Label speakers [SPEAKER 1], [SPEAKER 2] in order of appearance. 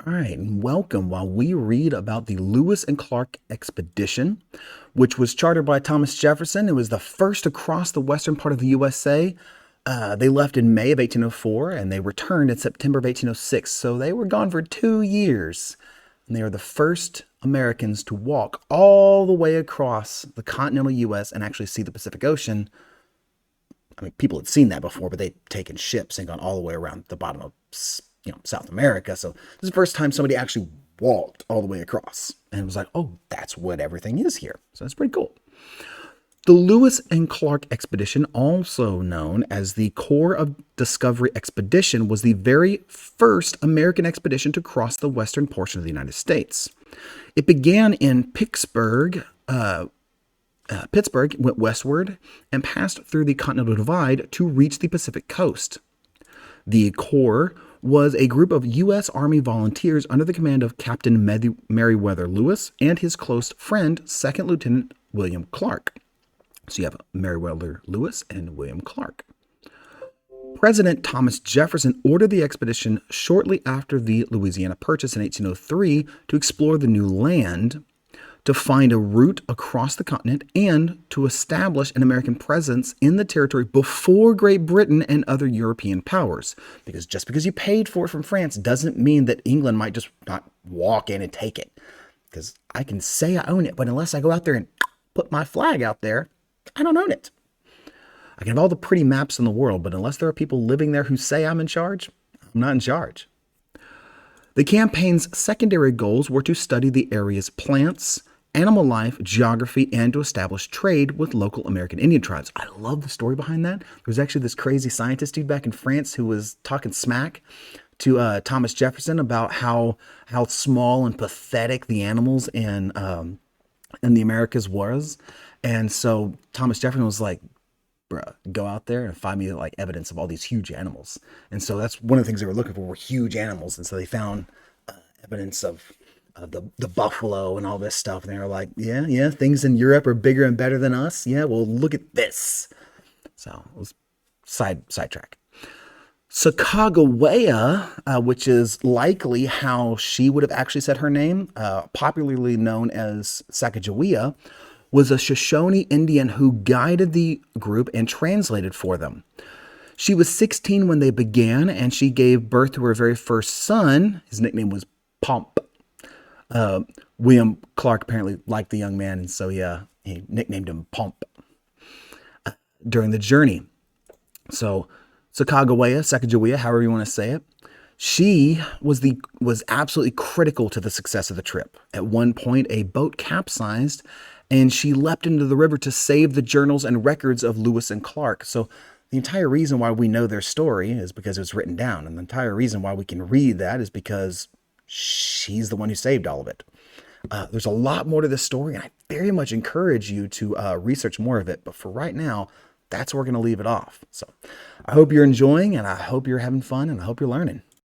[SPEAKER 1] All right, and welcome while we read about the Lewis and Clark expedition, which was chartered by Thomas Jefferson. It was the first across the western part of the USA. They left in May of 1804 and they returned in September of 1806. So they were gone for 2 years. And they are the first Americans to walk all the way across the continental US and actually see the Pacific Ocean. I mean, people had seen that before, but they'd taken ships and gone all the way around the bottom of South America. So this is the first time somebody actually walked all the way across and was like, oh, that's what everything is here. So that's pretty cool. The Lewis and Clark expedition, also known as the Corps of Discovery expedition, was the very first American expedition to cross the western portion of the United States. It began in Pittsburgh, went westward, and passed through the Continental Divide to reach the Pacific coast. The Corps was a group of U.S. Army volunteers under the command of Captain Meriwether Lewis and his close friend, Second Lieutenant William Clark. So you have Meriwether Lewis and William Clark. President Thomas Jefferson ordered the expedition shortly after the Louisiana Purchase in 1803 to explore the new land, to find a route across the continent, and to establish an American presence in the territory before Great Britain and other European powers. Because just because you paid for it from France doesn't mean that England might just not walk in and take it. Because I can say I own it, but unless I go out there and put my flag out there, I don't own it. I can have all the pretty maps in the world, but unless there are people living there who say I'm in charge, I'm not in charge. The campaign's secondary goals were to study the area's plants, animal life, geography, and to establish trade with local American Indian tribes. I love the story behind that. There was actually this crazy scientist dude back in France who was talking smack to Thomas Jefferson about how small and pathetic the animals in the Americas was. And so Thomas Jefferson was like, bruh, go out there and find me like evidence of all these huge animals. And so that's one of the things they were looking for, were huge animals. And so they found evidence of the buffalo and all this stuff. And they were like, yeah, things in Europe are bigger and better than us. Yeah, well, look at this. So it was sidetrack. Sacagawea, which is likely how she would have actually said her name, popularly known as Sacagawea, was a Shoshone Indian who guided the group and translated for them. She was 16 when they began, and she gave birth to her very first son. His nickname was Pomp. William Clark apparently liked the young man, and so he nicknamed him Pomp during the journey. So Sacagawea, however you want to say it, she was absolutely critical to the success of the trip. At one point, a boat capsized, and she leapt into the river to save the journals and records of Lewis and Clark. So the entire reason why we know their story is because it was written down, and the entire reason why we can read that is because she's the one who saved all of it. There's a lot more to this story, and I very much encourage you to research more of it. But for right now, that's where we're going to leave it off. So I hope you're enjoying, and I hope you're having fun, and I hope you're learning.